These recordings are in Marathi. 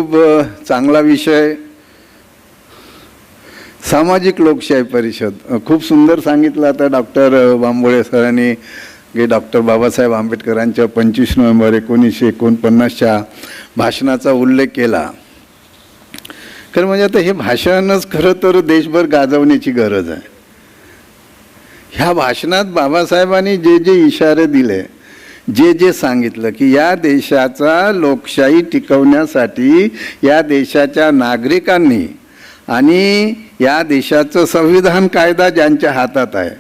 खूप चांगला विषय, सामाजिक लोकशाही परिषद. खूप सुंदर सांगितलं आता डॉक्टर बांबोळे सरांनी की डॉक्टर बाबासाहेब आंबेडकरांच्या 25 नोव्हेंबर 1949च्या भाषणाचा उल्लेख केला. खरं म्हणजे आता हे भाषणच खरं तर देशभर गाजवण्याची गरज आहे. ह्या भाषणात बाबासाहेबांनी जे जे इशारे दिले, जे जे सांगितलं की या देशाचा लोकशाही टिकवण्यासाठी या देशाच्या नागरिकांनी आणि या देशाचं संविधान कायदा ज्यांच्या हातात आहे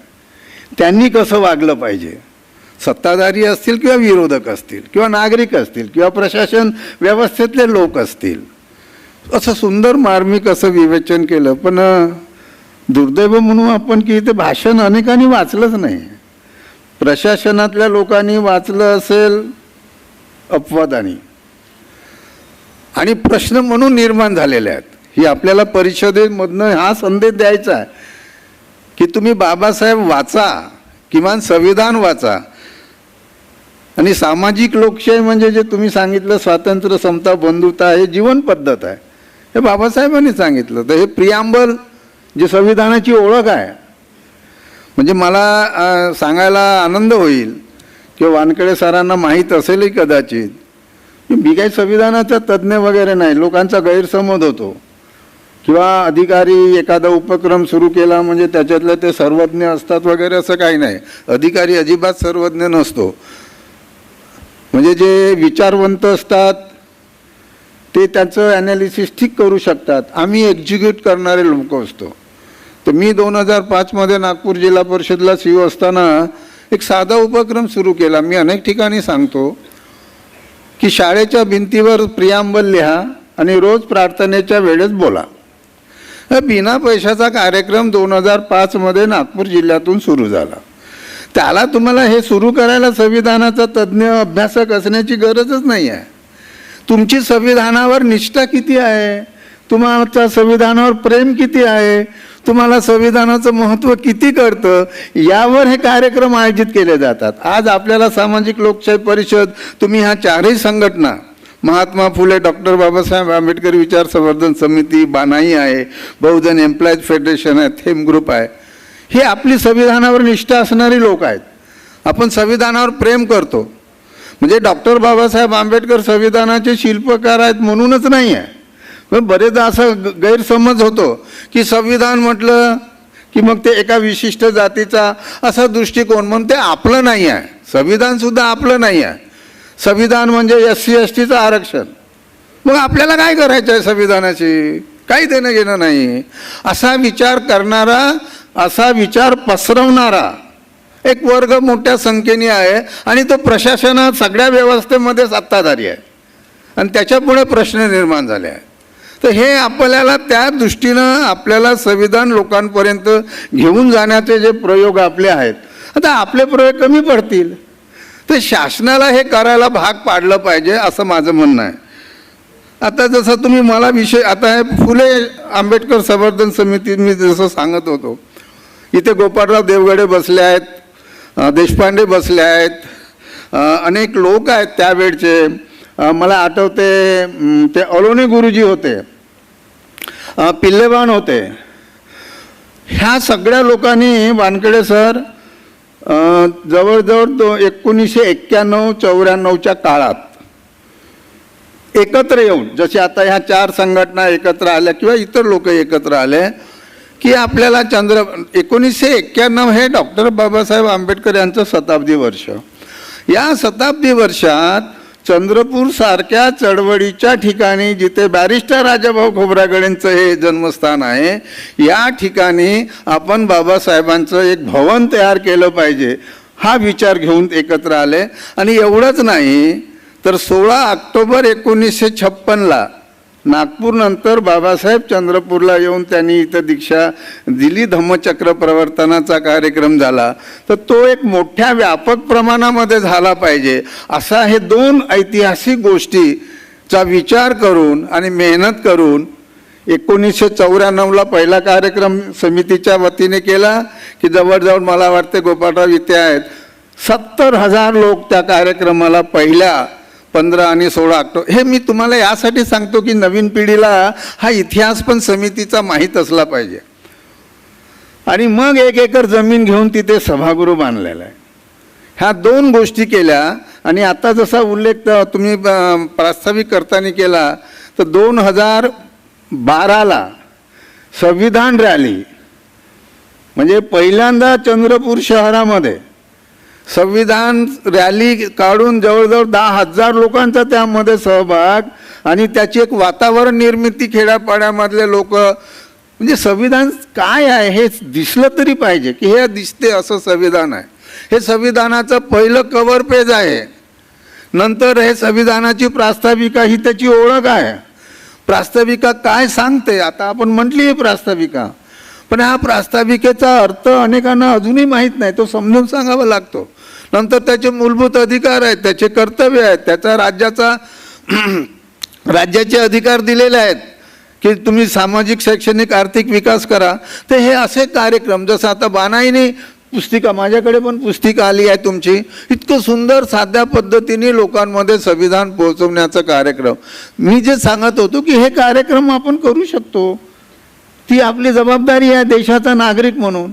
त्यांनी कसं वागलं पाहिजे, सत्ताधारी असतील किंवा विरोधक असतील किंवा नागरिक असतील किंवा प्रशासन व्यवस्थेतले लोक असतील, असं सुंदर मार्मिक असं विवेचन केलं. पण दुर्दैव म्हणू आपण की ते भाषण अनेकांनी वाचलंच नाही. प्रशासनातल्या लोकांनी वाचलं असेल अपवादाने, आणि प्रश्न म्हणून निर्माण झालेले आहेत. ही आपल्याला परिषदेमधनं हा संदेश द्यायचा आहे की तुम्ही बाबासाहेब वाचा, किमान संविधान वाचा. आणि सामाजिक लोकशाही म्हणजे जे तुम्ही सांगितलं स्वातंत्र्य, समता, बंधुता हे जीवन पद्धत आहे, हे बाबासाहेबांनी सांगितलं. तर हे प्रियांबल जे संविधानाची ओळख आहे, म्हणजे मला सांगायला आनंद होईल की वानखेडे सरांना माहीत असेलही कदाचित की मी काही संविधानाचा तज्ज्ञ वगैरे नाही. लोकांचा गैरसमज होतो किंवा अधिकारी एखादा उपक्रम सुरू केला म्हणजे त्याच्यातले ते सर्वज्ञ असतात वगैरे, असं काही नाही. अधिकारी अजिबात सर्वज्ञ नसतो. म्हणजे जे विचारवंत असतात ते त्याचं ॲनालिसिस ठीक करू शकतात. आम्ही एक्झिक्यूट करणारे लोक असतो. तर मी 2005 नागपूर जिल्हा परिषदला CEO असताना एक साधा उपक्रम सुरू केला. मी अनेक ठिकाणी सांगतो की शाळेच्या भिंतीवर प्रियांबल लिहा आणि रोज प्रार्थनेच्या वेळेस बोला. बिना पैशाचा कार्यक्रम 2005 नागपूर जिल्ह्यातून सुरू झाला. त्याला तुम्हाला हे सुरू करायला संविधानाचा तज्ज्ञ अभ्यासक असण्याची गरजच नाही आहे. तुमची संविधानावर निष्ठा किती आहे, तुम्हाला संविधानावर प्रेम किती आहे, तुम्हाला संविधानाचं महत्त्व किती कळतं, यावर हे कार्यक्रम आयोजित केले जातात. आज आपल्याला सामाजिक लोकशाही परिषद, तुम्ही ह्या चारही संघटना, महात्मा फुले डॉक्टर बाबासाहेब आंबेडकर विचार संवर्धन समिती, बानाई आहे, बहुजन एम्प्लॉईज फेडरेशन आहे, थेम ग्रुप आहे, हे आपली संविधानावर निष्ठा असणारी लोक आहेत. आपण संविधानावर प्रेम करतो. म्हणजे डॉक्टर बाबासाहेब आंबेडकर संविधानाचे शिल्पकार आहेत म्हणूनच नाही आहे. पण बरेचदा असं गैरसमज होतो की संविधान म्हटलं की मग ते एका विशिष्ट जातीचा असा दृष्टिकोन, म्हणून ते आपलं नाही आहे. संविधानसुद्धा आपलं नाही आहे. संविधान म्हणजे SC STचं आरक्षण. मग आपल्याला काय करायचं आहे संविधानाशी, काही देणं घेणं नाही. असा विचार करणारा, असा विचार पसरवणारा एक वर्ग मोठ्या संख्येने आहे आणि तो प्रशासनात सगळ्या व्यवस्थेमध्ये सत्ताधारी आहे आणि त्याच्यापुढे प्रश्न निर्माण झाले आहेत. तर हे आपल्याला त्या दृष्टीनं आपल्याला संविधान लोकांपर्यंत घेऊन जाण्याचे जे प्रयोग आपले आहेत, आता आपले प्रयोग कमी पडतील. तर शासनाला हे करायला भाग पाडलं पाहिजे असं माझं म्हणणं आहे. आता जसं तुम्ही मला विषय, आता हे फुले आंबेडकर संवर्धन समिती मी जसं सांगत होतो, इथे गोपाळराव देवगडे बसले आहेत, देशपांडे बसले आहेत, अनेक लोक आहेत त्यावेळचे. मला आठवते ते अलोने गुरुजी होते, पिल्लेवान होते. ह्या सगळ्या लोकांनी वानखेडे सर जवळजवळ 1991-94च्या काळात एकत्र येऊन, जसे आता ह्या 4 संघटना एकत्र आल्या किंवा इतर लोक एकत्र आले की आपल्याला 1991 हे डॉक्टर बाबासाहेब आंबेडकर यांचं शताब्दी वर्ष. या शताब्दी वर्षात चंद्रपूर सारख्या चळवळीच्या ठिकाणी, जिथे बॅरिस्टर राजाभाऊ खोब्रागडेंचं हे जन्मस्थान आहे, या ठिकाणी आपण बाबासाहेबांचं एक भवन तयार केलं पाहिजे हा विचार घेऊन एकत्र आले. आणि एवढंच नाही तर 16 ऑक्टोबर 1956 नागपूरनंतर बाबासाहेब चंद्रपूरला येऊन त्यांनी इथं दीक्षा दिली. धम्मचक्र प्रवर्तनाचा कार्यक्रम झाला. तर तो एक मोठ्या व्यापक प्रमाणामध्ये झाला पाहिजे असा हे 2 ऐतिहासिक गोष्टीचा विचार करून आणि मेहनत करून 1994ला पहिला कार्यक्रम समितीच्या वतीने केला की जवळजवळ मला वाटते गोपाळराव इथे आहेत 70,000 लोक त्या कार्यक्रमाला पहिल्या 15 आणि 16 ऑक्टोबर, हे मी तुम्हाला यासाठी सांगतो की नवीन पिढीला हा इतिहास पण समितीचा माहीत असला पाहिजे. आणि मग 1 एकर जमीन घेऊन तिथे सभागृह बांधलेला आहे. ह्या 2 गोष्टी केल्या. आणि आता जसा उल्लेख तुम्ही प्रास्ताविक करताना केला, तर 2012ला संविधान रॅली, म्हणजे पहिल्यांदा चंद्रपूर शहरामध्ये संविधान रॅली काढून जवळजवळ 10,000 लोकांचा त्यामध्ये सहभाग, आणि त्याची एक वातावरण निर्मिती खेड्यापाड्यामधले लोक, म्हणजे संविधान काय आहे हे दिसलं तरी पाहिजे की हे दिसते असं संविधान आहे. हे संविधानाचं पहिलं कव्हर पेज आहे. नंतर हे संविधानाची प्रास्ताविका ही त्याची ओळख आहे. प्रास्ताविका काय सांगते, आता आपण म्हटली आहे प्रास्ताविका, पण हा प्रास्ताविकेचा अर्थ अनेकांना अजूनही माहीत नाही, तो समजून सांगावा लागतो. नंतर त्याचे मूलभूत अधिकार आहेत, त्याचे कर्तव्य आहेत, त्याचा राज्याचे अधिकार दिलेले आहेत की तुम्ही सामाजिक, शैक्षणिक, आर्थिक विकास करा. तर हे असे कार्यक्रम, जसं आता बानाईने पुस्तिका, माझ्याकडे पण पुस्तिका आली आहे तुमची, इतकं सुंदर साध्या पद्धतीने लोकांमध्ये संविधान पोहोचवण्याचा कार्यक्रम. मी जे सांगत होतो की हे कार्यक्रम आपण करू शकतो, ती आपली जबाबदारी आहे देशाचा नागरिक म्हणून,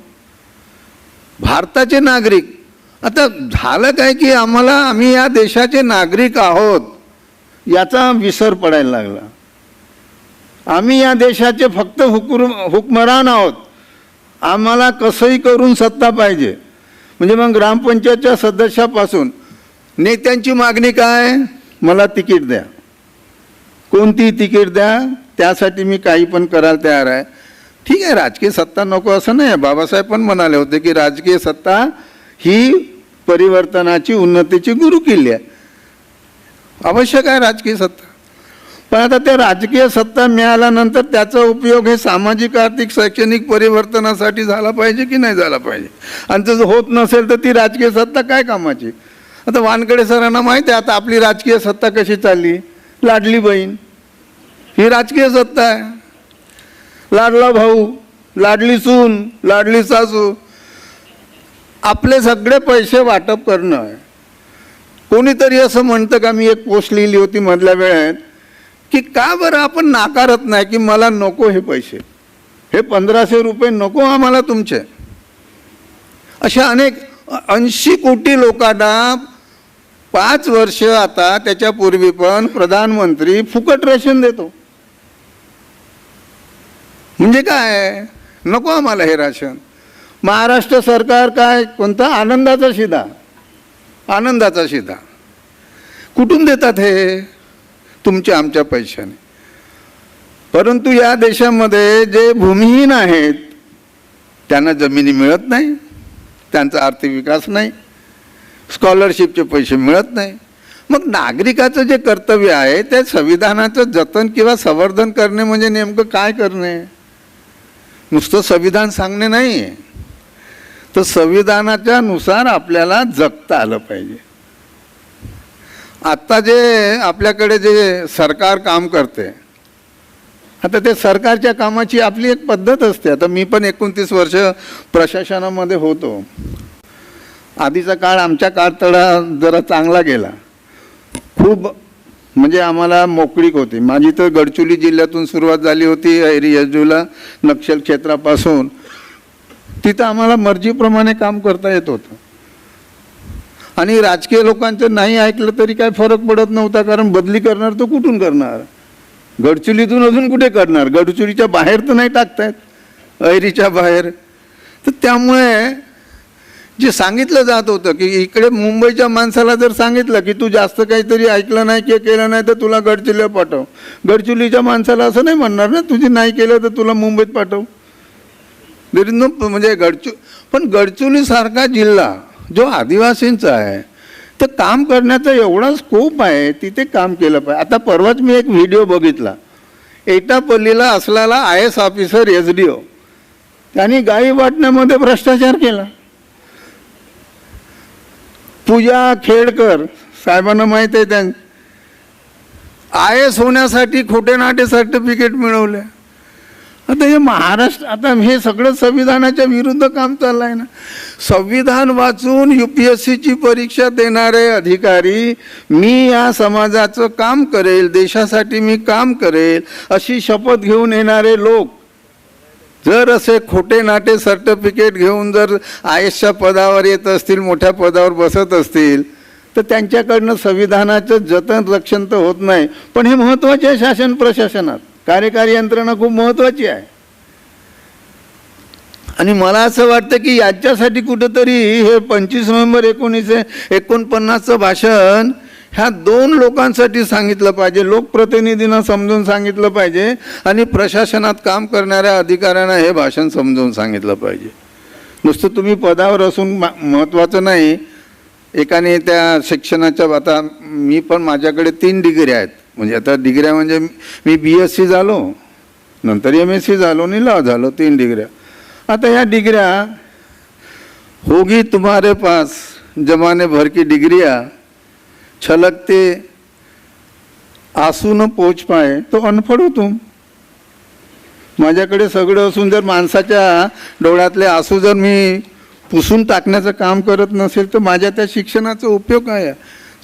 भारताचे नागरिक. आता झालं काय की आम्ही या देशाचे नागरिक आहोत याचा विसर पडायला लागला. आम्ही या देशाचे फक्त हुकमरान आहोत. आम्हाला कसंही करून सत्ता पाहिजे. म्हणजे मग ग्रामपंचायतच्या सदस्यापासून नेत्यांची मागणी काय, मला तिकीट द्या, कोणती तिकीट द्या, त्यासाठी मी काही पण करायला तयार आहे. ठीक आहे, राजकीय सत्ता नको असं नाही. बाबासाहेब पण म्हणाले होते की राजकीय सत्ता ही परिवर्तनाची, उन्नतीची गुरुकिल्ली आहे. आवश्यक आहे राजकीय सत्ता, पण आता त्या राजकीय सत्ता मिळाल्यानंतर त्याचा उपयोग हे सामाजिक, आर्थिक, शैक्षणिक परिवर्तनासाठी झाला पाहिजे की नाही झाला पाहिजे. आणि जर होत नसेल तर ती राजकीय सत्ता काय कामाची. आता वानखेडे सरांना माहिती आहे आता आपली राजकीय सत्ता कशी चालली. लाडली बहीण ही राजकीय सत्ता आहे, लाडला भाऊ, लाडली सून, लाडली सासू, आपले सगळे पैसे वाटप करणं आहे. कोणीतरी असं म्हणतं का, मी एक पोस्ट लिहिली होती मधल्या वेळेत की का बरं आपण नाकारत नाही की मला नको हे पैसे, हे 1500 रुपये नको आम्हाला तुमचे. अशा अनेक 80 कोटी लोकांना 5 वर्ष, आता त्याच्यापूर्वी पण प्रधानमंत्री फुकट रेशन देतो. म्हणजे काय, नको आम्हाला हे राशन. महाराष्ट्र सरकार काय, कोणता आनंदाचा शिधा, आनंदाचा शिधा कुठून देतात हे, तुमच्या आमच्या पैशाने. परंतु या देशामध्ये जे भूमिहीन आहेत त्यांना जमिनी मिळत नाही, त्यांचा आर्थिक विकास नाही, स्कॉलरशिपचे पैसे मिळत नाही. मग नागरिकाचं जे कर्तव्य आहे ते संविधानाचं जतन किंवा संवर्धन करणे म्हणजे नेमकं काय करणे. नुसतं संविधान सांगणे नाही, तर संविधानाच्या नुसार आपल्याला जगता आलं पाहिजे. आता जे आपल्याकडे जे सरकार काम करते, आता ते सरकारच्या कामाची आपली एक पद्धत असते. आता मी पण 29 वर्ष प्रशासनामध्ये होतो. आधीचा काळ, आमच्या काळतळा जरा चांगला गेला, खूप म्हणजे आम्हाला मोकळीक होती. माझी तर गडचिरोली जिल्ह्यातून सुरुवात झाली होती, ऐरी यजूला नक्षल क्षेत्रापासून. तिथं आम्हाला मर्जीप्रमाणे काम करता येत होतं. आणि राजकीय लोकांचं नाही ऐकलं तरी काय फरक पडत नव्हता, कारण बदली करणार तो कुठून करणार, गडचिरोलीतून अजून कुठे करणार, गडचिरोलीच्या बाहेर तर नाही टाकतायत, ऐरीच्या बाहेर. तर त्यामुळे जे सांगितलं जात होतं की इकडे मुंबईच्या माणसाला जर सांगितलं की तू जास्त काहीतरी ऐकलं नाही की केलं नाही तर तुला गडचिरोलीला पाठव, गडचिरोलीच्या माणसाला असं नाही म्हणणार ना तुझी नाही केलं तर तुला मुंबईत पाठव. म्हणजे पण गडचिरोलीसारखा जिल्हा जो आदिवासींचा आहे, तर काम करण्याचा एवढा स्कोप आहे, तिथे काम केलं पाहिजे. आता परवाच मी एक व्हिडिओ बघितला, एटापल्लीला असलेला IAS ऑफिसर SDO त्यांनी गाई वाटण्यामध्ये भ्रष्टाचार केला. पूजा खेडकर साहेबांना माहीत आहे, त्यां IAS होण्यासाठी खोटे नाटे सर्टिफिकेट मिळवले. आता हे महाराष्ट्र, आता हे सगळं संविधानाच्या विरुद्ध काम चाललं आहे ना. संविधान वाचून UPSCची परीक्षा देणारे अधिकारी, मी या समाजाचं काम करेल, देशासाठी मी काम करेल अशी शपथ घेऊन येणारे लोक जर असे खोटे नाटे सर्टिफिकेट घेऊन जर IASच्या पदावर येत असतील, मोठ्या पदावर बसत असतील, तर त्यांच्याकडनं संविधानाचं जतन रक्षण तर होत नाही. पण हे महत्त्वाचे आहे शासन प्रशासनात. कार्यकारी यंत्रणा खूप महत्त्वाची आहे. आणि मला असं वाटतं की याच्यासाठी कुठंतरी हे 25 नोव्हेंबर 1949चं भाषण ह्या 2 लोकांसाठी सांगितलं पाहिजे. लोकप्रतिनिधींना समजून सांगितलं पाहिजे आणि प्रशासनात काम करणाऱ्या अधिकाऱ्यांना हे भाषण समजून सांगितलं पाहिजे. नुसतं तुम्ही पदावर असून महत्त्वाचं नाही. एकाने त्या शिक्षणाच्या, आता मी पण, माझ्याकडे 3 डिग्री आहेत. म्हणजे आता डिग्र्या म्हणजे मी BSc झालो, नंतर MSc झालो आणि लॉ झालो, 3 डिग्र्या. आता या डिग्र्या, होगी तुम्हारे पास जमाने भर की डिग्रिया, छलकते आंसू न पोच पाए तो अनफड हो तुम. माझ्याकडे सगळं असून जर माणसाच्या डोळ्यातले आंसू जर मी पुसून टाकण्याचं काम करत नसेल तर माझ्या त्या शिक्षणाचा उपयोग काय आहे?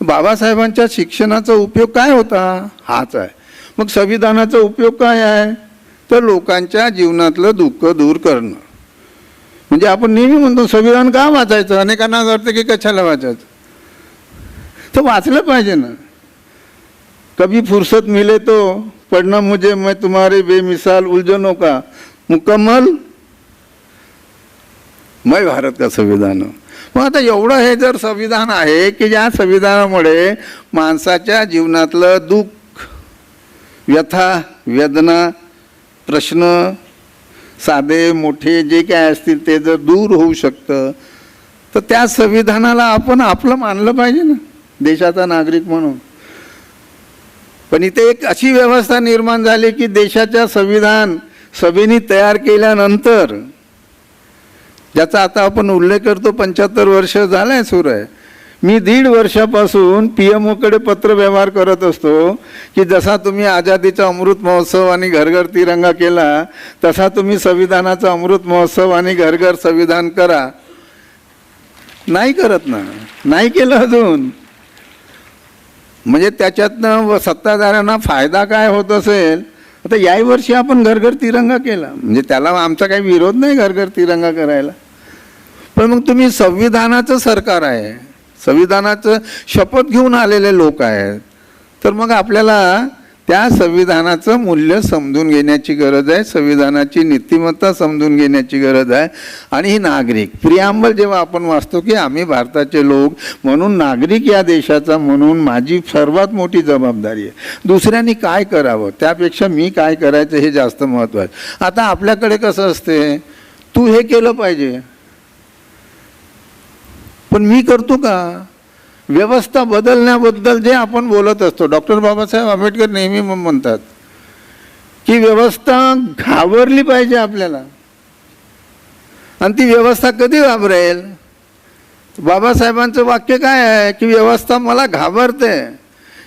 बाबासाहेबांच्या शिक्षणाचा उपयोग काय होता? हाच आहे. मग संविधानाचा उपयोग काय आहे? तर लोकांच्या जीवनातलं दुःख दूर करणं. म्हणजे आपण नेहमी म्हणतो संविधान का वाचायचं, अनेकांना वाटतं की कशाला वाचायचं. तर वाचलं पाहिजे ना. कभी फुर्सत मिले तो पढ़ना मुझे मैं तुम्हारे बेमिसाल उलझनों का मुकम्मल मैं भारत का संविधान. मग आता एवढं हे जर संविधान आहे की ज्या संविधानामुळे माणसाच्या जीवनातलं दुःख, व्यथा, वेदना, प्रश्न, साधे मोठे जे काय असतील ते जर दूर होऊ शकतं, तर त्या संविधानाला आपण आपलं मानलं पाहिजे ना, देशाचा नागरिक म्हणून. पण इथे एक अशी व्यवस्था निर्माण झाली की देशाच्या संविधान सभेने तयार केल्यानंतर, ज्याचा आता आपण उल्लेख करतो, 75 वर्ष झालंय सुरू आहे. मी 1.5 वर्षापासून PMOकडे पत्र व्यवहार करत असतो की जसा तुम्ही आझादीचा अमृत महोत्सव आणि घर घर तिरंगा केला, तसा तुम्ही संविधानाचा अमृत महोत्सव आणि घर घर संविधान करा. नाही करत ना, नाही केलं अजून. म्हणजे त्याच्यातनं सत्ताधाऱ्यांना फायदा काय होत असेल. आता याही वर्षी आपण घर घर तिरंगा केला, म्हणजे त्याला आमचा काही विरोध नाही घर घर तिरंगा करायला. पण मग तुम्ही संविधानाचं सरकार आहे, संविधानाचं शपथ घेऊन आलेले लोक आहेत, तर मग आपल्याला त्या संविधानाचं मूल्य समजून घेण्याची गरज आहे, संविधानाची नीतिमत्ता समजून घेण्याची गरज आहे. आणि ही नागरिक प्रियांबल जेव्हा आपण वाचतो की आम्ही भारताचे लोक म्हणून, नागरिक या देशाचा म्हणून माझी सर्वात मोठी जबाबदारी आहे. दुसऱ्यांनी काय करावं त्यापेक्षा मी काय करायचं हे जास्त महत्त्वाचं. आता आपल्याकडे कसं असते, तू हे केलं पाहिजे, पण मी करतो का? व्यवस्था बदलण्याबद्दल जे आपण बोलत असतो, डॉक्टर बाबासाहेब आंबेडकर नेहमी म्हणतात की व्यवस्था घाबरली पाहिजे आपल्याला. आणि ती व्यवस्था कधी घाबरेल? बाबासाहेबांचं वाक्य काय आहे की व्यवस्था मला घाबरते.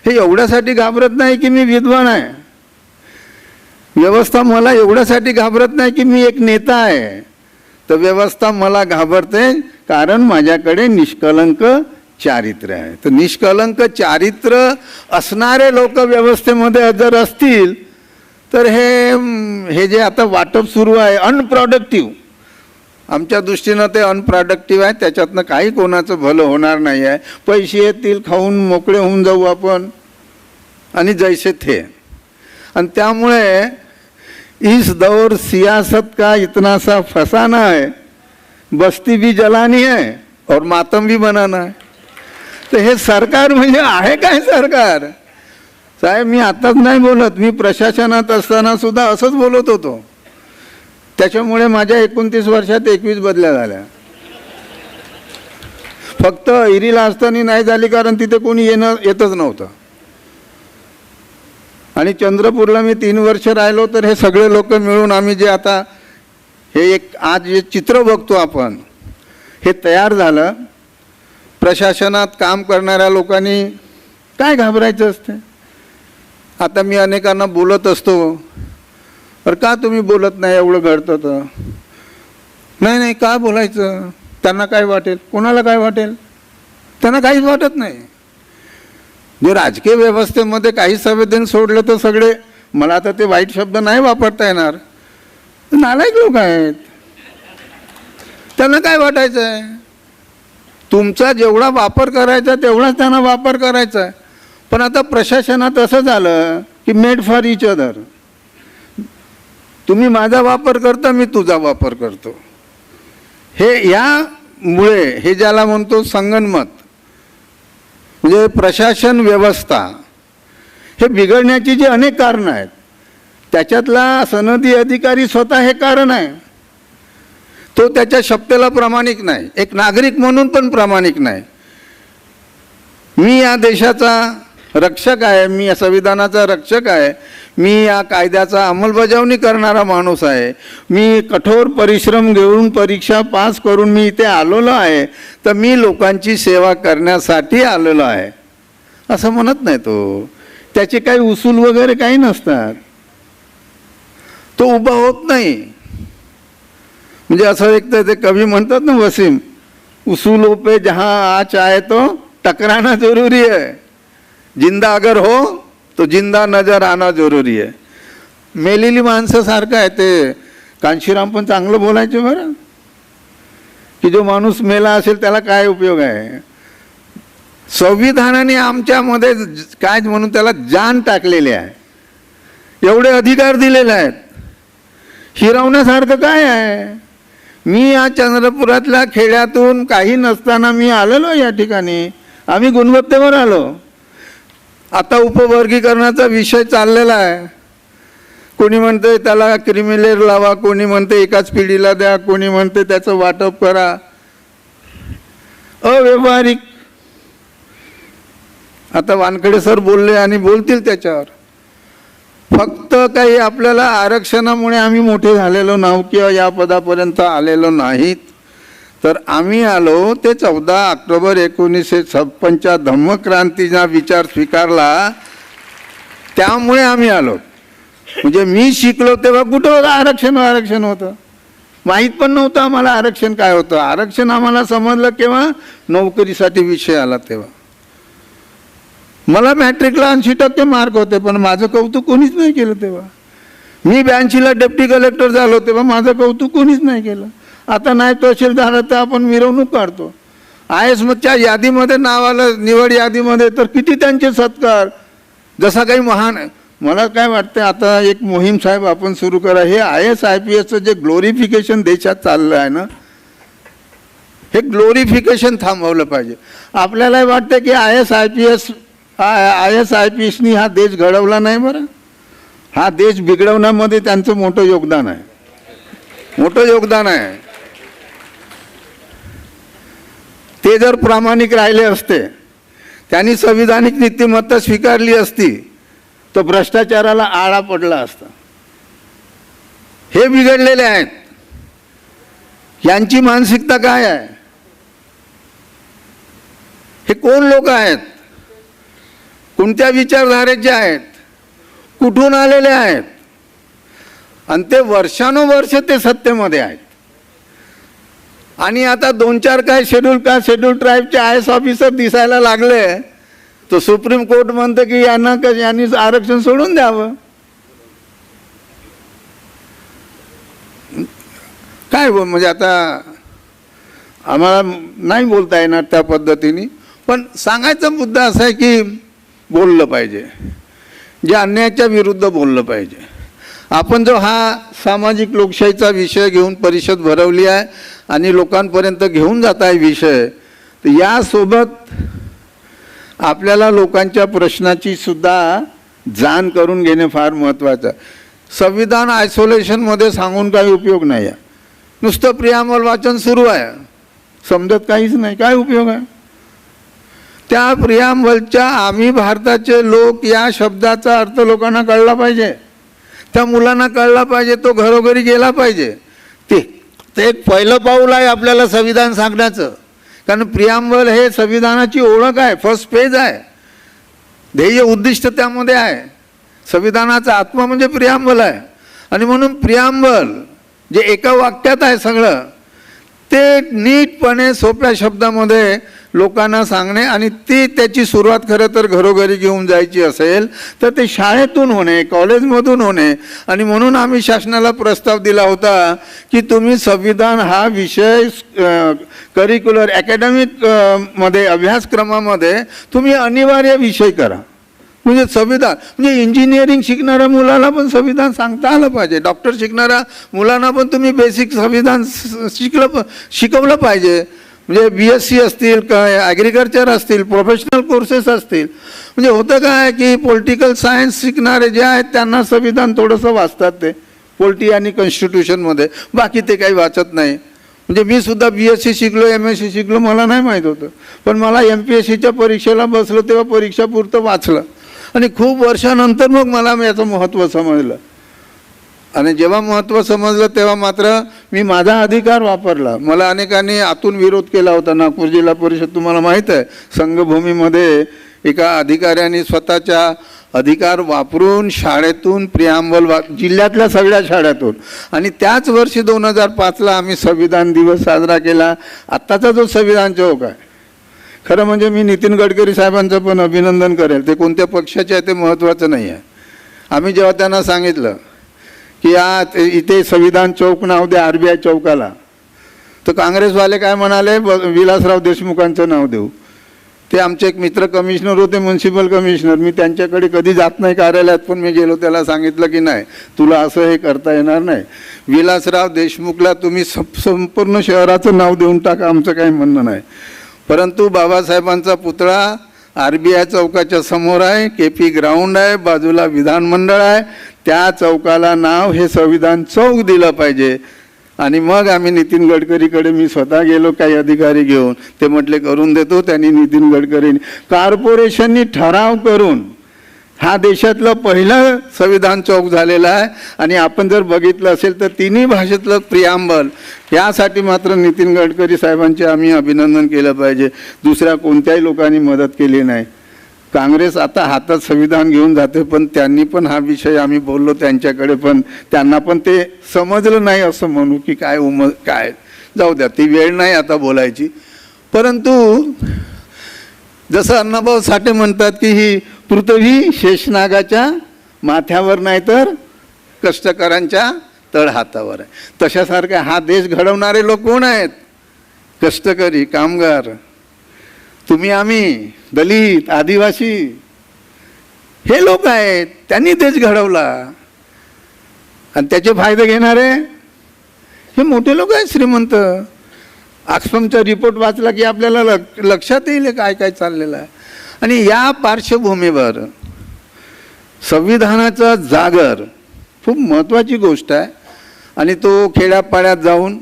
हे एवढ्यासाठी घाबरत नाही की मी विद्वान आहे, व्यवस्था मला एवढ्यासाठी घाबरत नाही की मी एक नेता आहे, तर व्यवस्था मला घाबरते कारण माझ्याकडे निष्कलंक चारित्र्य आहे. तर निष्कलंक चारित्र्य असणारे लोक व्यवस्थेमध्ये जर असतील तर हे जे आता वाटप सुरू आहे अनप्रॉडक्टिव्ह, आमच्या दृष्टीनं ते अनप्रॉडक्टिव्ह आहे. त्याच्यातनं काही कोणाचं भलं होणार नाही आहे. पैसे येतील, खाऊन मोकळे होऊन जाऊ आपण आणि जैसे थे. आणि त्यामुळे इस दौर सियासत का इतना सा फसाना है, बस्ती भी जलानी है और मातम भी बनाना है. तर हे सरकार म्हणजे आहे काय सरकार? साहेब, मी आताच नाही बोलत, मी प्रशासनात असताना सुद्धा असंच बोलत होतो. त्याच्यामुळे माझ्या 29 वर्षात 21 बदल्या झाल्या. फक्त इरीला असताना नाही झाली कारण तिथे कोणी येतच नव्हतं. आणि चंद्रपूरला मी 3 वर्ष राहिलो, तर हे सगळे लोक मिळून आम्ही जे आता हे एक आज जे चित्र बघतो आपण, हे तयार झालं. प्रशासनात काम करणाऱ्या लोकांनी काय घाबरायचं असते? आता मी अनेकांना बोलत असतो, तर का तुम्ही बोलत नाही, एवढं घडतं तर? नाही नाही, का बोलायचं? त्यांना काय वाटेल, कोणाला काय वाटेल? त्यांना काहीच वाटत नाही. जे राजकीय व्यवस्थेमध्ये काही संवेदन सोडलं तर सगळे, मला आता ते वाईट शब्द नाही वापरता येणार, नालायक लोक आहेत. त्यांना काय वाटायचं आहे? तुमचा जेवढा वापर करायचा तेवढाच त्यांना वापर करायचा आहे. पण आता प्रशासनात असं झालं की मेड फॉर इच अदर. तुम्ही माझा वापर करता, मी तुझा वापर करतो. हे यामुळे हे ज्याला म्हणतो संगनमत, म्हणजे प्रशासन व्यवस्था, हे बिघडण्याची जी अनेक कारणं आहेत, त्याच्यातला सनदी अधिकारी स्वतः हे कारण आहे. तो त्याच्या शब्दाला प्रामाणिक नाही, एक नागरिक म्हणून पण प्रामाणिक नाही. मी या देशाचा रक्षक आहे, मी या संविधानाचा रक्षक आहे, मी या कायद्याचा अंमलबजावणी करणारा माणूस आहे, मी कठोर परिश्रम घेऊन परीक्षा पास करून मी इथे आलेलो आहे, तर मी लोकांची सेवा करण्यासाठी आलेलो आहे असं म्हणत नाही तो. त्याचे काही उसूल वगैरे काही नसतात, तो उभा होत नाही. म्हणजे असं एक तर ते कवी म्हणतात ना वसीम, उसूलों पे जहाँ आँच आए तो टकराना जरूरी है, जिंदा अगर हो तो जिंदा नजर आना जरूरी है. मेलेली माणसं सारखं आहे ते. कांशीराम पण चांगलं बोलायचे बरं, की जो माणूस मेला असेल त्याला काय उपयोग आहे. संविधानाने आमच्यामध्ये काय म्हणून त्याला जान टाकलेली आहे, एवढे अधिकार दिलेले आहेत. हिरावण्यासारखं काय आहे? मी या चंद्रपुरातल्या खेड्यातून काही नसताना मी आलेलो या ठिकाणी, आम्ही गुणवत्तेवर आलो. आता उपवर्गीकरणाचा विषय चाललेला आहे. कोणी म्हणते त्याला क्रिमिलेअर लावा, कोणी म्हणते एकाच पिढीला द्या, कोणी म्हणते त्याचं वाटप करा. अव्यवहारिक. आता वानखेडे सर बोलले आणि बोलतील त्याच्यावर. फक्त काही आपल्याला आरक्षणामुळे आम्ही मोठे झालेलो नाहू किंवा या पदापर्यंत आलेलो नाहीत, तर आम्ही आलो ते 14 ऑक्टोबर 1956 धम्मक्रांतीचा विचार स्वीकारला, त्यामुळे आम्ही आलो. म्हणजे मी शिकलो तेव्हा कुठं होतं आरक्षण होतं, माहीत पण नव्हतं आम्हाला आरक्षण काय होतं. आरक्षण आम्हाला समजलं केव्हा, नोकरीसाठी विषय आला तेव्हा. मला मॅट्रिकला 80% मार्क होते, पण माझं कौतुक कोणीच नाही केलं तेव्हा. मी 82ला डेप्टी कलेक्टर झालो तेव्हा माझं कौतुक कोणीच नाही केलं. आता नाही तहसीलदार तर आपण मिरवणूक काढतो. IASच्या यादीमध्ये नाव आलं, निवड यादीमध्ये, तर किती त्यांचे सत्कार, जसा काही महान. मला काय वाटतं आता एक मोहीम साहेब आपण सुरू करा. हे IAS IPSचं जे ग्लोरिफिकेशन देशात चाललं आहे ना, हे ग्लोरिफिकेशन थांबवलं पाहिजे. आपल्याला वाटतं की IAS IPSनी हा देश घडवला नाही. बरं, हा देश बिघडवण्यामध्ये त्यांचं मोठं योगदान आहे, मोठं योगदान आहे. ते जर प्रामाणिक राहिले असते, त्यांनी संविधानिक नीतिमत्ता स्वीकारली असती, तर भ्रष्टाचाराला आळा पडला असता. हे बिघडलेले आहेत. यांची मानसिकता काय आहे? हे कोण लोक आहेत, कोणत्या विचारधारेचे आहेत, कुठून आलेले आहेत, आणि ते वर्षानुवर्ष ते सत्तेमध्ये आहेत. आणि आता 2-4 काय शेड्यूल ट्राईबचे IAS ऑफिसर दिसायला लागले, तर सुप्रीम कोर्ट म्हणतं की यांनी आरक्षण सोडून द्यावं. काय म्हणजे आता आम्हाला नाही बोलता येणार त्या पद्धतीने, पण सांगायचा मुद्दा असा आहे की बोललं पाहिजे, जे अन्यायाच्या विरुद्ध बोललं पाहिजे. आपण जो हा सामाजिक लोकशाहीचा विषय घेऊन परिषद भरवली आहे आणि लोकांपर्यंत घेऊन जात आहे विषय, तर यासोबत आपल्याला लोकांच्या प्रश्नाची सुद्धा जाण करून घेणे फार महत्त्वाचं आहे. संविधान आयसोलेशनमध्ये सांगून काही उपयोग नाही आहे. नुसतं प्रियामल वाचन सुरू आहे, समजत काहीच नाही, काय उपयोग आहे त्या प्रियामलच्या? आम्ही भारताचे लोक या शब्दाचा अर्थ लोकांना कळला पाहिजे, त्या मुलांना कळला पाहिजे, तो घरोघरी गेला पाहिजे. ते एक पहिलं पाऊल आहे आपल्याला संविधान सांगण्याचं. कारण प्रियामल हे संविधानाची ओळख आहे, फर्स्ट पेज आहे, ध्येय उद्दिष्ट त्यामध्ये आहे. संविधानाचा आत्मा म्हणजे प्रियामल आहे. आणि म्हणून प्रियांबल जे एका वाक्यात आहे सगळं ते नीटपणे सोप्या शब्दामध्ये लोकांना सांगणे आणि ती त्याची सुरुवात खरं तर घरोघरी घेऊन जायची असेल तर ते शाळेतून होणे, कॉलेजमधून होणे. आणि म्हणून आम्ही शासनाला प्रस्ताव दिला होता की तुम्ही संविधान हा विषय करिक्युलर अकॅडमिक मध्ये अभ्यासक्रमामध्ये तुम्ही अनिवार्य विषय करा. म्हणजे संविधान म्हणजे इंजिनिअरिंग शिकणाऱ्या मुलाला पण संविधान सांगता आलं पाहिजे, डॉक्टर शिकणाऱ्या मुलांना पण तुम्ही बेसिक संविधान शिकवलं पाहिजे. म्हणजे BSc असतील का ॲग्रिकल्चर असतील, प्रोफेशनल कोर्सेस असतील. म्हणजे होतं काय की पॉलिटिकल सायन्स शिकणारे जे आहेत त्यांना संविधान थोडंसं वाचतात ते पोलिटी आणि कॉन्स्टिट्यूशनमध्ये, बाकी ते काही वाचत नाही. म्हणजे मी सुद्धा BSc शिकलो, MSc शिकलो, मला नाही माहीत होतं. पण मला MPSCच्या परीक्षेला बसलो तेव्हा परीक्षापुरतं वाचलं आणि खूप वर्षानंतर मग मला याचं महत्त्व समजलं. आणि जेव्हा महत्त्व समजलं तेव्हा मात्र मी माझा अधिकार वापरला. मला अनेकांनी आतून विरोध केला होता. नागपूर जिल्हा परिषद तुम्हाला माहीत आहे, संघभूमीमध्ये एका अधिकाऱ्याने स्वतःच्या अधिकार वापरून शाळेतून प्रियांबल जिल्ह्यातल्या सगळ्या शाळेतून आणि त्याच वर्षी 2005ला आम्ही संविधान दिवस साजरा केला. आत्ताचा जो संविधान चौक आहे, खरं म्हणजे मी नितीन गडकरी साहेबांचं पण अभिनंदन करेल. ते कोणत्या पक्षाचे आहे ते महत्त्वाचं नाही आहे. आम्ही जेव्हा त्यांना सांगितलं की इथे संविधान चौक नाव द्या RBI चौकाला, तर काँग्रेसवाले काय म्हणाले, विलासराव देशमुखांचं नाव देऊ. ते आमचे एक मित्र कमिशनर होते, म्युन्सिपल कमिशनर. मी त्यांच्याकडे कधी जात नाही कार्यालयात, पण मी गेलो त्याला सांगितलं की नाही, तुला असं हे करता येणार नाही. विलासराव देशमुखला तुम्ही संपूर्ण शहराचं नाव देऊन टाका, आमचं काही म्हणणं नाही. परंतु बाबासाहेबांचा पुतळा RBI चौकाच्या समोर आहे, KP ग्राउंड आहे, बाजूला विधानमंडळ आहे, त्या चौकाला नाव हे संविधान चौक दिलं पाहिजे. आणि मग आम्ही नितीन गडकरीकडे मी स्वतः गेलो काही अधिकारी घेऊन, ते म्हटले करून देतो. त्यांनी नितीन गडकरींनी कॉर्पोरेशननी ठराव करून हा देशातलं पहिलं संविधान चौक झालेला आहे. आणि आपण जर बघितलं असेल तर तिन्ही भाषेतलं प्रियांबल, यासाठी मात्र नितीन गडकरी साहेबांचे आम्ही अभिनंदन केलं पाहिजे. दुसऱ्या कोणत्याही लोकांनी मदत केली नाही. काँग्रेस आता हातात संविधान घेऊन जाते, पण त्यांनी पण हा विषय आम्ही बोललो त्यांच्याकडे, पण त्यांना पण ते समजलं नाही असं म्हणू की काय जाऊ द्या, ती वेळ नाही आता बोलायची. परंतु जसं अण्णाभाऊ साठे म्हणतात की ही पृथ्वी शेषनागाच्या माथ्यावर नाही तर कष्टकऱ्यांच्या तळहातावर आहे, तशासारखं हा देश घडवणारे लोक कोण आहेत? कष्टकरी, कामगार, तुम्ही आम्ही, दलित, आदिवासी, हे लोक आहेत. त्यांनी देश घडवला आणि त्याचे फायदे घेणारे हे मोठे लोक आहेत, श्रीमंत. आक्सफमचा रिपोर्ट वाचला की आपल्याला लक्षात येईल काय काय चाललेलं आहे. आणि या पार्श्वभूमीवर संविधानाचा जागर खूप महत्त्वाची गोष्ट आहे. आणि तो खेड्यापाड्यात जाऊन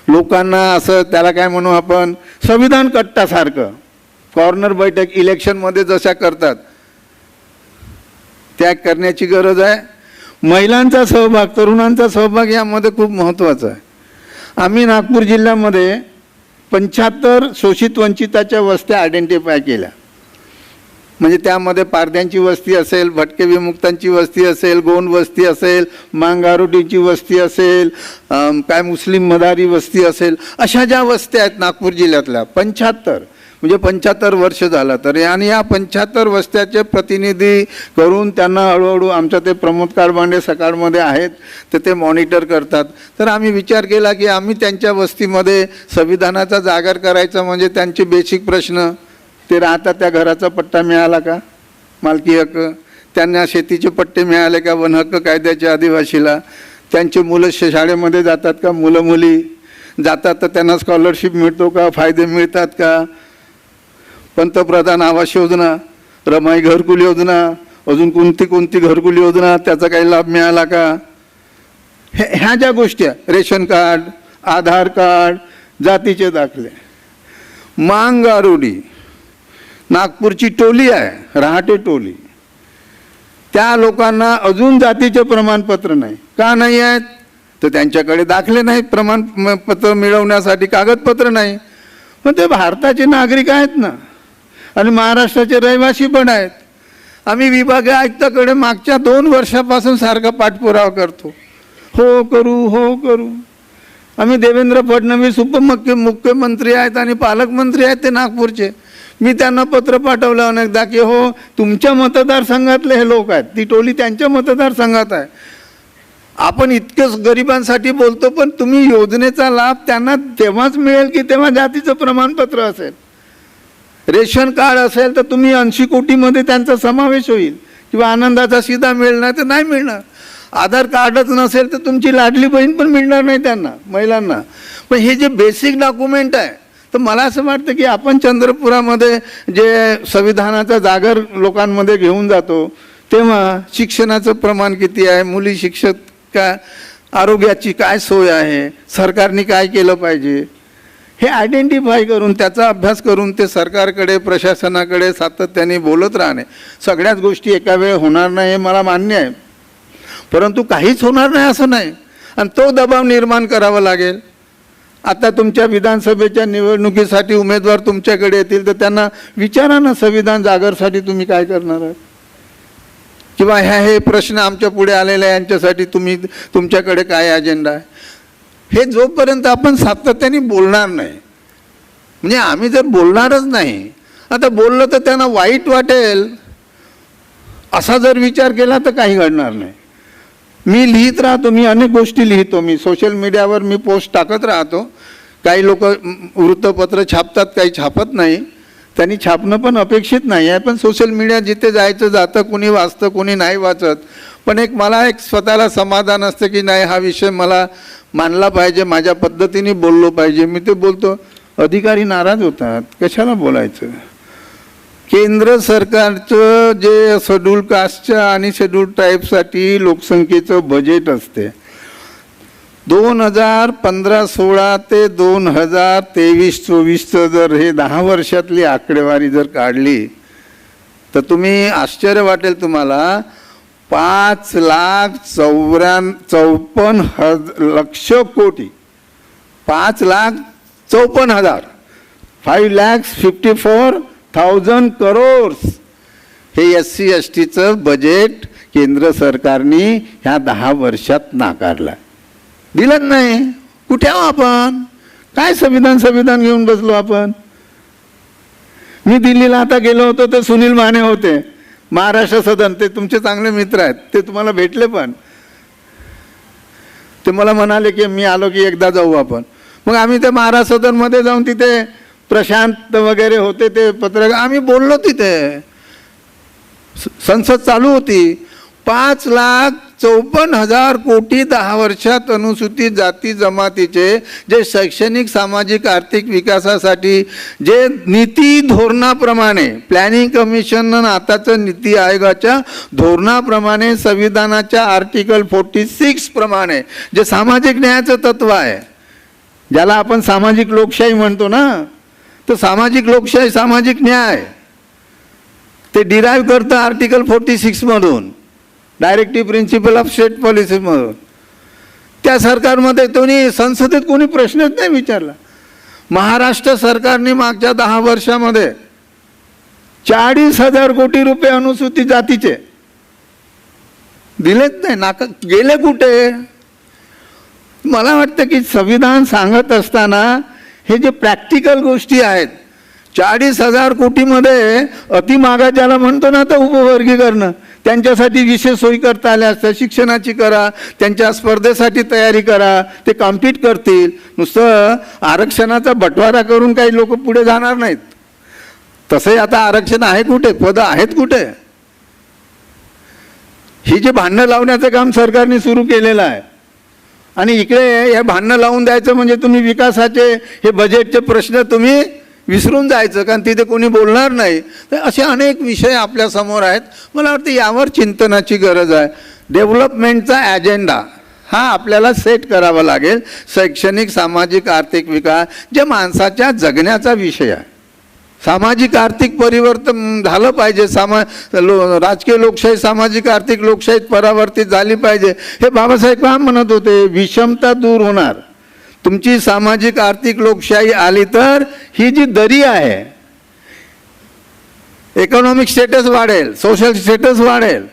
लोकांना असं त्याला काय म्हणू आपण, संविधान कट्टासारखं कॉर्नर बैठक इलेक्शनमध्ये जशा करतात त्या करण्याची गरज आहे. महिलांचा सहभाग, तरुणांचा सहभाग यामध्ये खूप महत्त्वाचा आहे. आम्ही नागपूर जिल्ह्यामध्ये 75 शोषित वंचिताच्या वस्त्या आयडेंटिफाय केल्या. म्हणजे त्यामध्ये पारध्यांची वस्ती असेल, भटके विमुक्तांची वस्ती असेल, गोंड वस्ती असेल, मांगारोटीची वस्ती असेल, काय मुस्लिम मदारी वस्ती असेल, अशा ज्या वस्त्या आहेत नागपूर जिल्ह्यातल्या 75, म्हणजे 75 वर्ष झालं. तर आणि या 75 वस्त्याचे प्रतिनिधी करून त्यांना हळूहळू आमच्या ते प्रमोद कारभांडे सकाळमध्ये आहेत तर ते मॉनिटर करतात. तर आम्ही विचार केला की आम्ही त्यांच्या वस्तीमध्ये संविधानाचा जागर करायचा. म्हणजे त्यांचे बेसिक प्रश्न, ते राहतात त्या घराचा पट्टा मिळाला का, मालकी हक्क, त्यांना शेतीचे पट्टे मिळाले का, वन हक्क कायद्याच्या आदिवासीला, त्यांचे मुलं शाळेमध्ये जातात का, मुलं मुली जातात तर त्यांना स्कॉलरशिप मिळतो का, फायदे मिळतात का, पंतप्रधान आवास योजना, रमाई घरकुल योजना, अजून कोणती घरकुल योजना, त्याचा काही लाभ मिळाला का, ह्या ज्या गोष्टी आहेत, रेशन कार्ड, आधार कार्ड, जातीचे दाखले. मांगारोडी नागपूरची टोली आहे, रहाटे टोली, त्या लोकांना अजून जातीचे प्रमाणपत्र नाही. का नाही आहेत? तर त्यांच्याकडे दाखले नाहीत, प्रमाणपत्र मिळवण्यासाठी कागदपत्र नाही. पण ते भारताचे नागरिक आहेत ना, आणि महाराष्ट्राचे रहिवासी पण आहेत. आम्ही विभागीय आयुक्ताकडे मागच्या 2 वर्षापासून सारखा पाठपुरावा करतो, हो करू. आम्ही देवेंद्र फडणवीस मुख्यमंत्री आहेत आणि पालकमंत्री आहेत ते नागपूरचे, मी त्यांना पत्र पाठवलं अनेकदा की हो तुमच्या मतदारसंघातले हे लोक आहेत, ती टोली त्यांच्या मतदारसंघात आहे, आपण इतकंच गरिबांसाठी बोलतो पण तुम्ही योजनेचा लाभ त्यांना तेव्हाच मिळेल की तेव्हा जातीचं प्रमाणपत्र असेल, रेशन कार्ड असेल तर तुम्ही 80 कोटीमध्ये त्यांचा समावेश होईल किंवा आनंदाचा सीधा मिळणार तर नाही मिळणार, आधार कार्डच नसेल तर तुमची लाडली बहीण पण मिळणार नाही त्यांना महिलांना. पण हे जे बेसिक डॉक्युमेंट आहे तर मला असं वाटतं की आपण चंद्रपुरामध्ये जे संविधानाचा जागर लोकांमध्ये घेऊन जातो तेव्हा शिक्षणाचं प्रमाण किती आहे, मुली शिक्षक का, आरोग्याची काय सोय आहे, सरकारने काय केलं पाहिजे हे आयडेंटिफाय करून त्याचा अभ्यास करून ते सरकारकडे प्रशासनाकडे सातत्याने बोलत राहणे. सगळ्याच गोष्टी एका वेळ होणार नाही हे मला मान्य आहे, परंतु काहीच होणार नाही असं नाही आणि तो दबाव निर्माण करावा लागेल. आता तुमच्या विधानसभेच्या निवडणुकीसाठी उमेदवार तुमच्याकडे येतील तर त्यांना विचारा ना संविधान जागरसाठी तुम्ही काय करणार आहात किंवा हे प्रश्न आमच्या पुढे आलेले आहे यांच्यासाठी तुमच्याकडे काय अजेंडा आहे. हे जोपर्यंत आपण सातत्याने बोलणार नाही, म्हणजे आम्ही जर बोलणारच नाही, आता बोललं तर त्यांना वाईट वाटेल असा जर विचार केला तर काही घडणार नाही. मी लिहित राहतो, मी अनेक गोष्टी लिहितो, मी सोशल मीडियावर मी पोस्ट टाकत राहतो, काही लोक वृत्तपत्र छापतात काही छापत नाही, त्यांनी छापणं पण अपेक्षित नाही आहे, पण सोशल मीडिया जिथे जायचं जातं, कोणी वाचतं कोणी नाही वाचत, पण मला एक स्वतःला समाधान असतं की नाही हा विषय मला मानला पाहिजे, माझ्या पद्धतीने बोललो पाहिजे, मी ते बोलतो. अधिकारी नाराज होतात, कशाला बोलायचं. केंद्र सरकारचं जे शेड्यूल कास्टच्या आणि शेड्यूल ट्राईबसाठी लोकसंख्येचं बजेट असते 2015-16 ते 2023-24चं जर हे 10 वर्षातली आकडेवारी जर काढली तर तुम्ही आश्चर्य वाटेल तुम्हाला, 5,54,00,000 कोटी, 5,54,000 5,54,000 करोड हे SC STचं बजेट केंद्र सरकारने ह्या 10 वर्षात नाकारलं, दिलंच नाही. कुठे आहो आपण, काय संविधान घेऊन बसलो आपण. मी दिल्लीला आता गेलो होतो तर सुनील माने होते महाराष्ट्र सदन, ते तुमचे चांगले मित्र आहेत, ते तुम्हाला भेटले पण ते मला म्हणाले की मी आलो की एकदा जाऊ आपण. मग आम्ही ते महाराष्ट्र सदनमध्ये जाऊन तिथे प्रशांत वगैरे होते ते पत्रकार, आम्ही बोललो तिथे, संसद चालू होती. 5,54,000 कोटी 10 वर्षात अनुसूचित जाती जमातीचे जे शैक्षणिक सामाजिक आर्थिक विकासासाठी जे नीती धोरणाप्रमाणे प्लॅनिंग कमिशन आताचं नीती आयोगाच्या धोरणाप्रमाणे संविधानाच्या आर्टिकल 46 प्रमाणे जे सामाजिक न्यायाचं तत्व आहे, ज्याला आपण सामाजिक लोकशाही म्हणतो ना, तर सामाजिक लोकशाही सामाजिक न्याय ते डिराईव्ह करतं आर्टिकल 46 मधून, डायरेक्टिव्ह प्रिन्सिपल ऑफ स्टेट पॉलिसीमधून. त्या सरकारमध्ये संसदेत कोणी प्रश्नच नाही विचारला. महाराष्ट्र सरकारने मागच्या 10 वर्षामध्ये 40,000 कोटी रुपये अनुसूचित जातीचे दिलेच नाही, गेले कुठे. मला वाटतं की संविधान सांगत असताना हे जे प्रॅक्टिकल गोष्टी आहेत, 40,000 कोटीमध्ये अतिमागा ज्याला म्हणतो ना तर उपवर्गीकरण, त्यांच्यासाठी विशेष सोयी करता आल्या असतात, शिक्षणाची करा, त्यांच्या स्पर्धेसाठी तयारी करा, ते कॉम्पीट करतील. नुसतं आरक्षणाचा बंटवारा करून काही लोक पुढे जाणार नाहीत. तसंही आता आरक्षण आहे कुठे, पदं आहेत कुठे. ही जे भांडणं लावण्याचं काम सरकारने सुरू केलेलं आहे आणि इकडे हे भांडणं लावून द्यायचं म्हणजे तुम्ही विकासाचे हे बजेटचे प्रश्न तुम्ही विसरून जायचं, कारण तिथे कोणी बोलणार नाही. तर असे अनेक विषय आपल्यासमोर आहेत. मला वाटतं यावर चिंतनाची गरज आहे. डेव्हलपमेंटचा ॲजेंडा हा आपल्याला सेट करावा लागेल. शैक्षणिक सामाजिक आर्थिक विकास जे माणसाच्या जगण्याचा विषय आहे. सामाजिक आर्थिक परिवर्तन झालं पाहिजे, राजकीय लोकशाही सामाजिक आर्थिक लोकशाहीत परावर्तित झाली पाहिजे. हे बाबासाहेब काय म्हणत होते, विषमता दूर होणार. तुमची सामाजिक आर्थिक लोकशाही आली तर ही जी दरी आहे, इकॉनॉमिक स्टेटस वाढेल, सोशल स्टेटस वाढेल,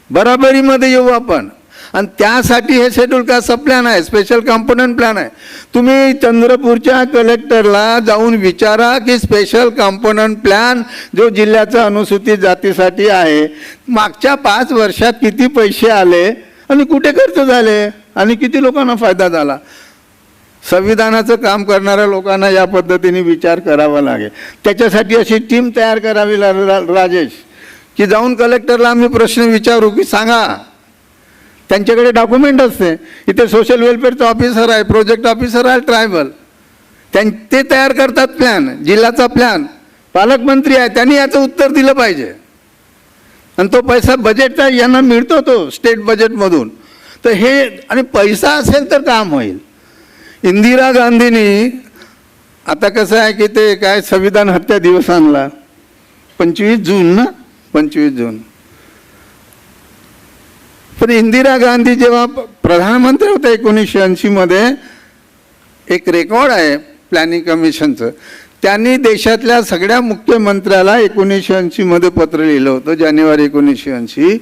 बराबरीमध्ये येऊ आपण. आणि त्यासाठी हे शेड्यूल कास्टचा प्लॅन आहे, स्पेशल कॉम्पोनंट प्लॅन आहे. तुम्ही चंद्रपूरच्या कलेक्टरला जाऊन विचारा की स्पेशल कॉम्पोनंट प्लॅन जो जिल्ह्याचा अनुसूचित जातीसाठी आहे, मागच्या 5 वर्षात किती पैसे आले आणि कुठे खर्च झाले आणि किती लोकांना फायदा झाला. संविधानाचं काम करणाऱ्या लोकांना या पद्धतीने विचार करावा लागेल. त्याच्यासाठी अशी टीम तयार करावी राजेश, की जाऊन कलेक्टरला आम्ही प्रश्न विचारू की सांगा. त्यांच्याकडे डॉक्युमेंट असते, इथे सोशल वेलफेअरचा ऑफिसर आहे, प्रोजेक्ट ऑफिसर आहे ट्रायबल, ते तयार करतात प्लॅन, जिल्ह्याचा प्लॅन. पालकमंत्री आहे, त्यांनी याचं उत्तर दिलं पाहिजे. आणि तो पैसा बजेटचा यांना मिळतो, तो स्टेट बजेटमधून. तर हे आणि पैसा असेल तर काम होईल. इंदिरा गांधींनी आता कसं आहे की ते काय संविधान हत्या दिवस आणला 25 जून ना, 25 जून. पण इंदिरा गांधी जेव्हा प्रधानमंत्री होत्या 1980 मध्ये, एक रेकॉर्ड आहे प्लॅनिंग कमिशनचं, त्यांनी देशातल्या सगळ्या मुख्यमंत्र्याला 1980 मध्ये पत्र लिहिलं होतं, जानेवारी 1980,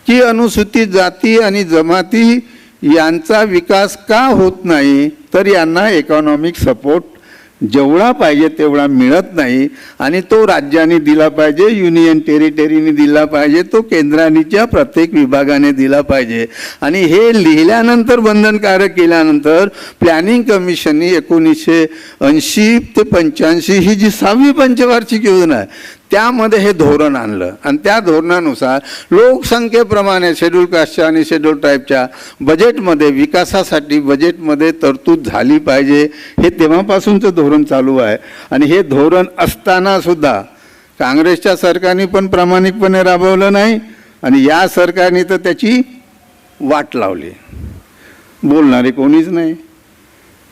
की अनुसूचित जाती आणि जमाती यांचा विकास का होत नाही, तर यांना इकॉनॉमिक सपोर्ट जेवढा पाहिजे तेवढा मिळत नाही आणि तो राज्याने दिला पाहिजे, युनियन टेरिटरीने दिला पाहिजे, तो केंद्राच्या प्रत्येक विभागाने दिला पाहिजे. आणि हे लिहिल्यानंतर बंधनकारक केल्यानंतर प्लॅनिंग कमिशननी 1980 ते 85 ही जी 6वी पंचवार्षिक योजना आहे त्यामध्ये हे धोरण आणलं. आणि त्या धोरणानुसार लोकसंख्येप्रमाणे शेड्यूल कास्टच्या आणि शेड्यूल ट्राईबच्या बजेटमध्ये विकासासाठी बजेटमध्ये तरतूद झाली पाहिजे. हे तेव्हापासूनचं धोरण चालू आहे. आणि हे धोरण असतानासुद्धा काँग्रेसच्या सरकारने पण प्रामाणिकपणे राबवलं नाही आणि या सरकारने तर त्याची वाट लावली. बोलणारे कोणीच नाही.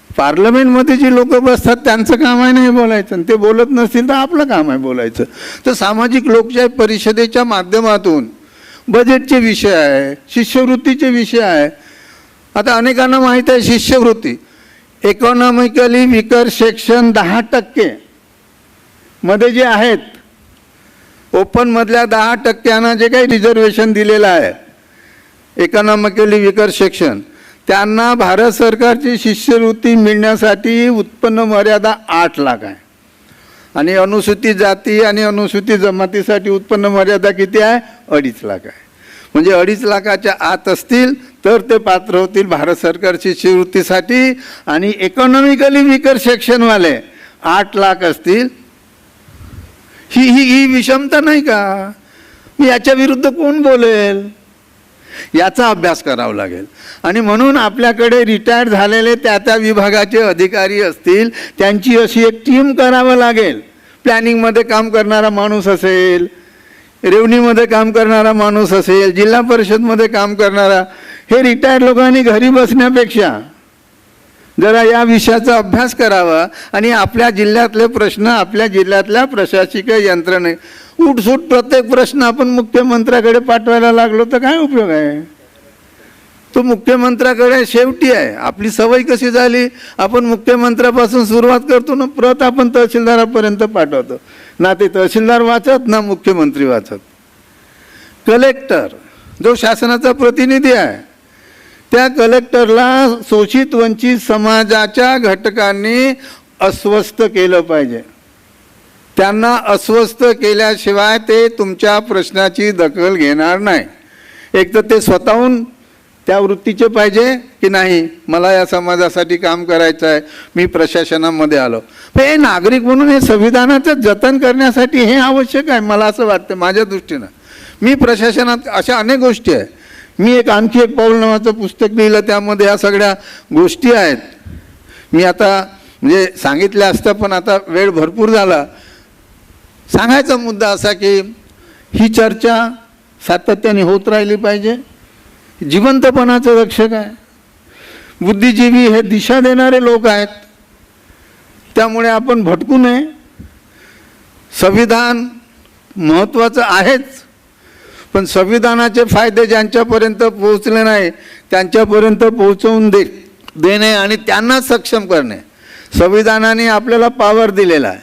पार्लमेंटमध्ये जी लोक बसतात त्यांचं काम आहे नाही बोलायचं, आणि ते बोलत नसतील तर आपलं काम आहे बोलायचं. तर सामाजिक लोकशाही परिषदेच्या माध्यमातून बजेटचे विषय आहे, शिष्यवृत्तीचे विषय आहे. आता अनेकांना माहीत आहे शिष्यवृत्ती इकॉनॉमिकली विकर सेक्शन 10% मध्ये जे आहेत, ओपनमधल्या 10% जे काही रिझर्वेशन दिलेलं आहे इकॉनॉमिकली विकर सेक्शन, त्यांना भारत सरकारची शिष्यवृत्ती मिळण्यासाठी उत्पन्न मर्यादा 8 लाख आहे. आणि अनुसूचित जाती आणि अनुसूचित जमातीसाठी उत्पन्न मर्यादा किती आहे? 2.5 लाख आहे. म्हणजे 2.5 लाखाच्या आत असतील तर ते पात्र होतील भारत सरकारची शिष्यवृत्तीसाठी. आणि इकॉनॉमिकली विकर सेक्शनवाले 8 लाख असतील. ही विषमता नाही का? याच्या विरुद्ध कोण बोलेल? याचा अभ्यास करावा लागेल. आणि म्हणून आपल्याकडे रिटायर्ड झालेले त्या विभागाचे अधिकारी असतील, त्यांची अशी एक टीम करावं लागेल. प्लॅनिंगमध्ये काम करणारा माणूस असेल, रेव्हन्यूमध्ये काम करणारा माणूस असेल, जिल्हा परिषदमध्ये काम करणारा. हे रिटायर्ड लोकांनी घरी बसण्यापेक्षा जरा या विषयाचा अभ्यास करावा आणि आपल्या जिल्ह्यातले प्रश्न आपल्या जिल्ह्यातल्या प्रशासकीय यंत्रणे उठसूट प्रत्येक प्रश्न आपण मुख्यमंत्र्याकडे पाठवायला लागलो तर काय उपयोग आहे? तो मुख्यमंत्र्याकडे शेवटी आहे. आपली सवय कशी झाली, आपण मुख्यमंत्र्यापासून सुरुवात करतो ना, प्रत आपण तहसीलदारापर्यंत पाठवतो ना. ते तहसीलदार वाचत ना मुख्यमंत्री वाचत. कलेक्टर जो शासनाचा प्रतिनिधी आहे, त्या कलेक्टरला शोषित वंचित समाजाच्या घटकांनी अस्वस्थ केलं पाहिजे. त्यांना अस्वस्थ केल्याशिवाय ते तुमच्या प्रश्नाची दखल घेणार नाही. एक तर ते स्वतःहून त्या वृत्तीचे पाहिजे की नाही मला या समाजासाठी काम करायचं आहे, मी प्रशासनामध्ये आलो. पण हे नागरिक म्हणून हे संविधानाचं जतन करण्यासाठी हे आवश्यक आहे मला असं वाटतं माझ्या दृष्टीनं. मी प्रशासनात अशा अनेक गोष्टी आहे. मी आणखी एक पाऊल नावाचं पुस्तक लिहिलं, त्यामध्ये ह्या सगळ्या गोष्टी आहेत. मी आता म्हणजे सांगितल्या असतं पण आता वेळ भरपूर झाला. सांगायचा मुद्दा असा की ही चर्चा सातत्याने होत राहिली पाहिजे. जिवंतपणाचं रक्षक आहे. बुद्धिजीवी हे दिशा देणारे लोक आहेत, त्यामुळे आपण भटकू नये. संविधान महत्त्वाचं आहेच, पण संविधानाचे फायदे ज्यांच्यापर्यंत पोहोचले नाही त्यांच्यापर्यंत पोहोचवून देणे आणि त्यांना सक्षम करणे. संविधानाने आपल्याला पॉवर दिलेला आहे,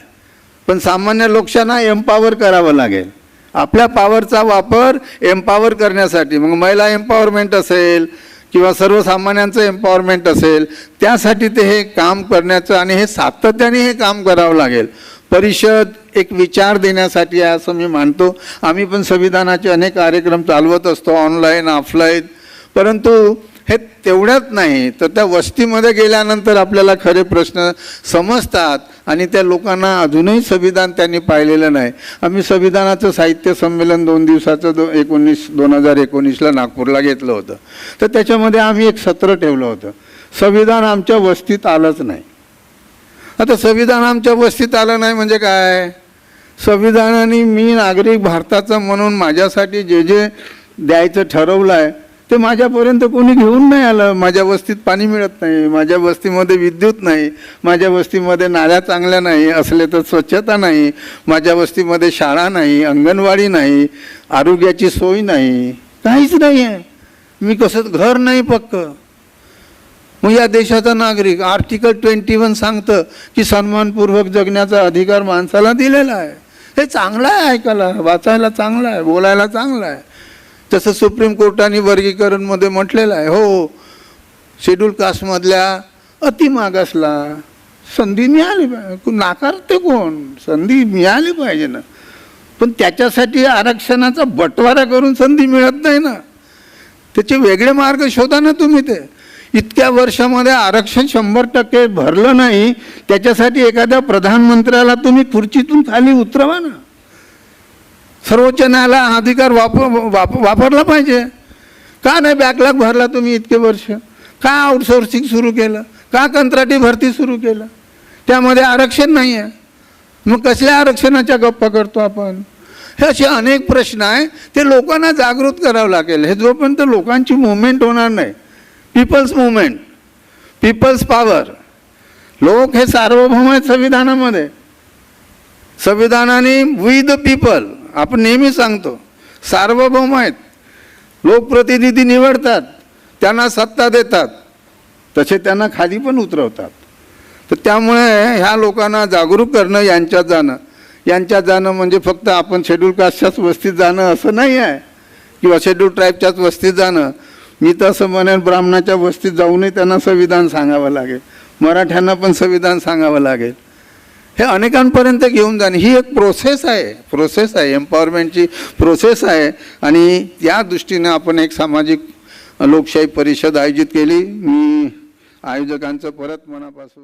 पण सामान्य लोकांना एम्पावर करावं लागेल. आपल्या पॉवरचा वापर एम्पॉवर करण्यासाठी, मग महिला एम्पॉवरमेंट असेल किंवा सर्वसामान्यांचं एम्पॉवरमेंट असेल, त्यासाठी ते हे काम करण्याचं आणि हे सातत्याने हे काम करावं लागेल. परिषद एक विचार देण्यासाठी आहे असं मी मानतो. आम्ही पण संविधानाचे अनेक कार्यक्रम चालवत असतो, ऑनलाईन ऑफलाईन, परंतु हे तेवढ्याच नाही तर त्या वस्तीमध्ये गेल्यानंतर आपल्याला खरे प्रश्न समजतात आणि त्या लोकांना अजूनही संविधान त्यांनी पाहिलेलं नाही. आम्ही संविधानाचं साहित्य संमेलन 2 दिवसाचं 2019ला नागपूरला घेतलं होतं. तर त्याच्यामध्ये आम्ही एक सत्र ठेवलं होतं, संविधान आमच्या वस्तीत आलंच नाही. आता संविधान आमच्या वस्तीत आलं नाही म्हणजे काय? संविधानाने मी नागरिक भारताचा म्हणून माझ्यासाठी जे जे द्यायचं ठरवलं आहे ते माझ्यापर्यंत कोणी घेऊन नाही आलं. माझ्या वस्तीत पाणी मिळत नाही, माझ्या वस्तीमध्ये विद्युत नाही, माझ्या वस्तीमध्ये नाल्या चांगल्या नाही, असले तर स्वच्छता नाही, माझ्या वस्तीमध्ये शाळा नाही, अंगणवाडी नाही, आरोग्याची सोय नाही, काहीच नाही आहे. मी कसं घर नाही पक्क. मग या देशाचा नागरिक आर्टिकल 21 सांगतं की सन्मानपूर्वक जगण्याचा अधिकार माणसाला दिलेला आहे. हे चांगलं आहे, ऐकायला वाचायला चांगलं आहे, बोलायला चांगलं आहे. तसं सुप्रीम कोर्टाने वर्गीकरणमध्ये म्हटलेलं आहे. हो, शेड्यूल कास्टमधल्या अतिमागासला संधी मिळाली पाहिजे. नाकारते कोण? संधी मिळाली पाहिजे ना. पण त्याच्यासाठी आरक्षणाचा बंटवारा करून संधी मिळत नाही ना. त्याचे वेगळे मार्ग शोधा ना तुम्ही. ते इतक्या वर्षामध्ये आरक्षण 100% भरलं नाही, त्याच्यासाठी एखाद्या प्रधानमंत्र्याला तुम्ही खुर्चीतून खाली उतरवा ना. सर्वोच्च न्यायालय हा अधिकार वापरला पाहिजे. का नाही बॅकलॉग भरला तुम्ही इतके वर्ष? का आउटसोर्सिंग सुरू केलं? का कंत्राटी भरती सुरू केलं? त्यामध्ये आरक्षण नाही आहे. मग कसल्या आरक्षणाच्या गप्पा करतो आपण? हे असे अनेक प्रश्न आहे, ते लोकांना जागृत करावं लागेल. हे जोपर्यंत लोकांची मुवमेंट होणार नाही, पीपल्स मुवमेंट, पीपल्स पॉवर, लोक हे सार्वभौम आहेत संविधानामध्ये. संविधानाने वी द पीपल आपण नेहमी सांगतो, सार्वभौम आहेत. लोकप्रतिनिधी निवडतात, त्यांना सत्ता देतात, तसे त्यांना खाली पण उतरवतात. तर त्यामुळे ह्या लोकांना जागरूक करणं, यांच्यात जाणं म्हणजे फक्त आपण शेड्यूल कास्टच्याच वस्तीत जाणं असं नाही आहे, किंवा शेड्यूल ट्राईबच्याच वस्तीत जाणं. मी तर असं म्हणेन ब्राह्मणाच्या वस्तीत जाऊनही त्यांना संविधान सांगावं लागेल, मराठ्यांना पण संविधान सांगावं लागेल. हे अनेकांपर्यंत घेऊन जाणे ही एक प्रोसेस आहे, एम्पॉवरमेंटची प्रोसेस आहे. आणि त्या दृष्टीने आपण एक सामाजिक लोकशाही परिषद आयोजित केली. मी आयोजकांचं परत मनापासून